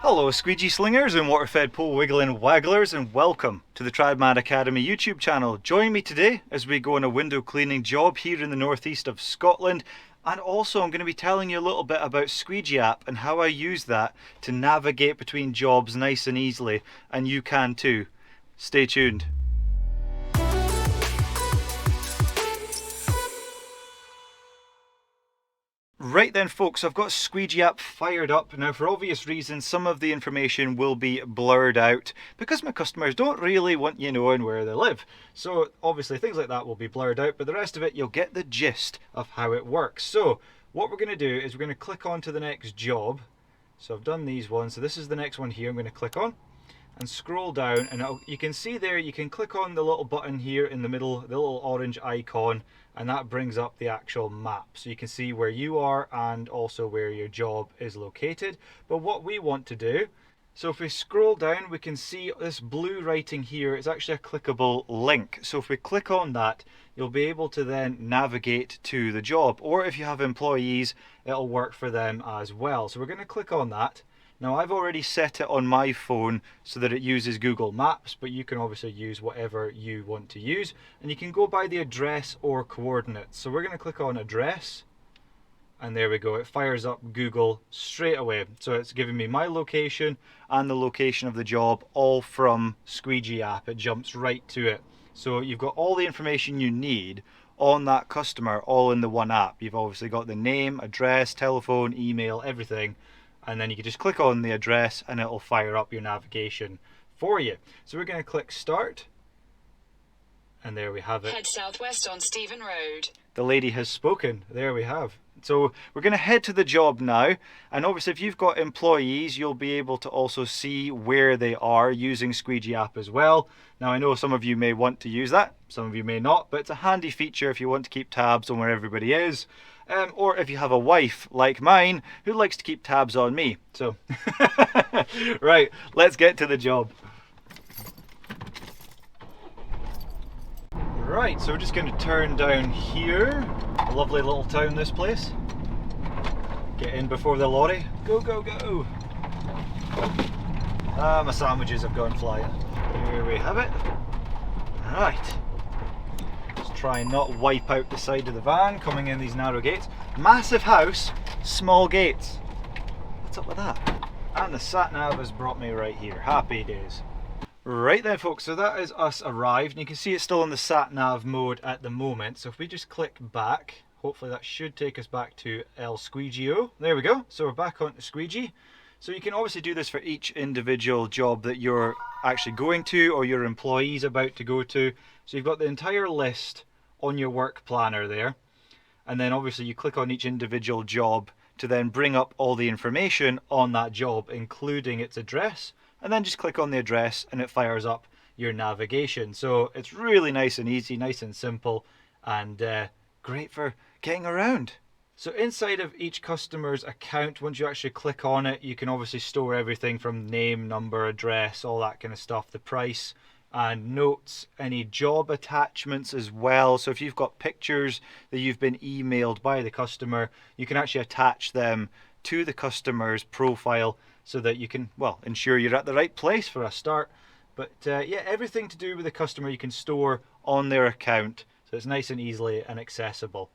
Hello squeegee slingers and water-fed pole wiggling wagglers, and welcome to the Tradman Academy YouTube channel. Join me today as we go on a window cleaning job here in the northeast of Scotland, and also I'm going to be telling you a little bit about Squeegee App and how I use that to navigate between jobs nice and easily, and you can too. Stay tuned. Right then folks, I've got Squeegee App fired up. Now for obvious reasons, some of the information will be blurred out because my customers don't really want you knowing where they live. So obviously things like that will be blurred out, but the rest of it, you'll get the gist of how it works. So what we're going to do is we're going to click on to the next job. So I've done these ones, so this is the next one here I'm going to click on. And scroll down, and you can see there, you can click on the little button here in the middle, the little orange icon, and that brings up the actual map. So you can see where you are and also where your job is located. But what we want to do, so if we scroll down, we can see this blue writing here is actually a clickable link. So if we click on that, you'll be able to then navigate to the job. Or if you have employees, it'll work for them as well. So we're going to click on that. Now I've already set it on my phone so that it uses Google Maps, but you can obviously use whatever you want to use, and you can go by the address or coordinates. So we're going to click on address, and there we go, it fires up Google straight away. So it's giving me my location and the location of the job all from Squeegee App. It jumps right to it. So you've got all the information you need on that customer all in the one app. You've obviously got the name, address, telephone, email, everything. And then you can just click on the address and it'll fire up your navigation for you. So we're going to click start, and there we have it. Head southwest on Stephen Road. The lady has spoken. There we have. So we're going to head to the job now, and obviously if you've got employees, you'll be able to also see where they are using Squeegee App as well. Now I know some of you may want to use that, some of you may not, but it's a handy feature if you want to keep tabs on where everybody is. Or if you have a wife like mine who likes to keep tabs on me. So, right, let's get to the job. Right, so we're just going to turn down here. A lovely little town, this place. Get in before the lorry. Go, go, go. Ah, my sandwiches have gone flying. Here we have it. Right. Try and not wipe out the side of the van coming in these narrow gates. Massive house, small gates. What's up with that? And the sat nav has brought me right here. Happy days. Right then folks, so that is us arrived, and you can see it's still in the sat nav mode at the moment. So if we just click back, hopefully that should take us back to El Squeegee. There we go. So we're back on Squeegee. So you can obviously do this for each individual job that you're actually going to or your employee's about to go to. So you've got the entire list on your work planner there, and then obviously you click on each individual job to then bring up all the information on that job, including its address, and then just click on the address and it fires up your navigation. So it's really nice and easy, nice and simple, and great for getting around. So inside of each customer's account, once you actually click on it, you can obviously store everything from name, number, address, all that kind of stuff, the price, and notes, any job attachments as well. So if you've got pictures that you've been emailed by the customer, you can actually attach them to the customer's profile so that you can, well, ensure you're at the right place for a start. But yeah, everything to do with the customer you can store on their account, so it's nice and easily and accessible.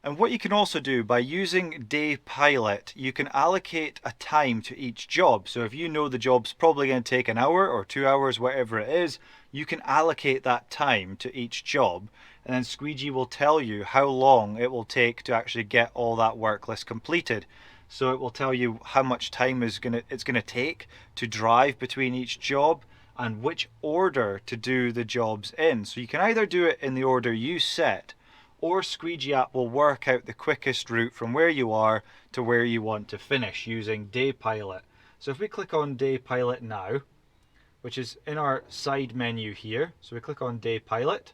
And what you can also do by using Day Pilot, you can allocate a time to each job. So if you know the job's probably going to take an hour or 2 hours, whatever it is, you can allocate that time to each job. And then Squeegee will tell you how long it will take to actually get all that work list completed. So it will tell you how much time it's going to take to drive between each job and which order to do the jobs in. So you can either do it in the order you set, or Squeegee App will work out the quickest route from where you are to where you want to finish using Day Pilot. So if we click on Day Pilot now, which is in our side menu here, so we click on Day Pilot,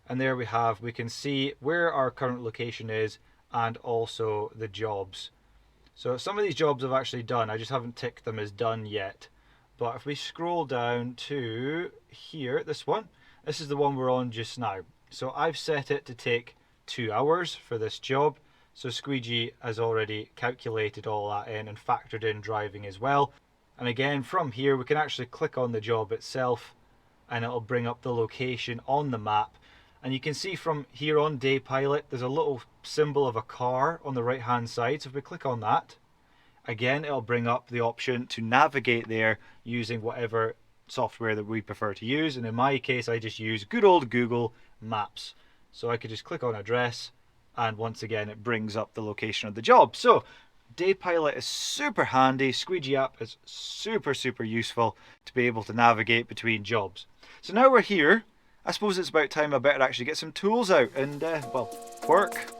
and there we can see where our current location is and also the jobs. So some of these jobs I've actually done, I just haven't ticked them as done yet. But if we scroll down to here, this is the one we're on just now. So I've set it to take 2 hours for this job. So Squeegee has already calculated all that in and factored in driving as well. And again, from here we can actually click on the job itself and it'll bring up the location on the map. And you can see from here on Day Pilot, there's a little symbol of a car on the right hand side. So if we click on that, again, it'll bring up the option to navigate there using whatever software that we prefer to use. And in my case, I just use good old Google Maps. So I could just click on address, and once again, it brings up the location of the job. So Day Pilot is super handy. Squeegee App is super useful to be able to navigate between jobs. So now we're here, I suppose it's about time I better actually get some tools out and, well, work.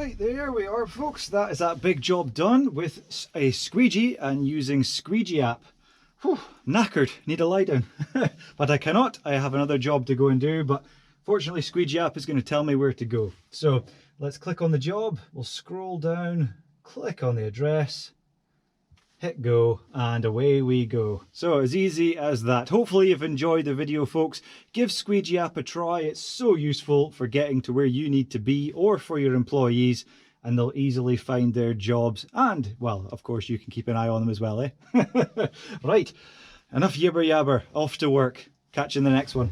Right, there we are, folks. That is that big job done with a squeegee and using Squeegee App. Whew, knackered, need a lie down. But I cannot, I have another job to go and do, but fortunately Squeegee App is going to tell me where to go. So let's click on the job, we'll scroll down, click on the address, hit go, and away we go. So as easy as that. Hopefully you've enjoyed the video, folks. Give Squeegee App a try. It's so useful for getting to where you need to be, or for your employees, and they'll easily find their jobs. And, well, of course, you can keep an eye on them as well, eh? Right, enough yibber yabber. Off to work. Catch you in the next one.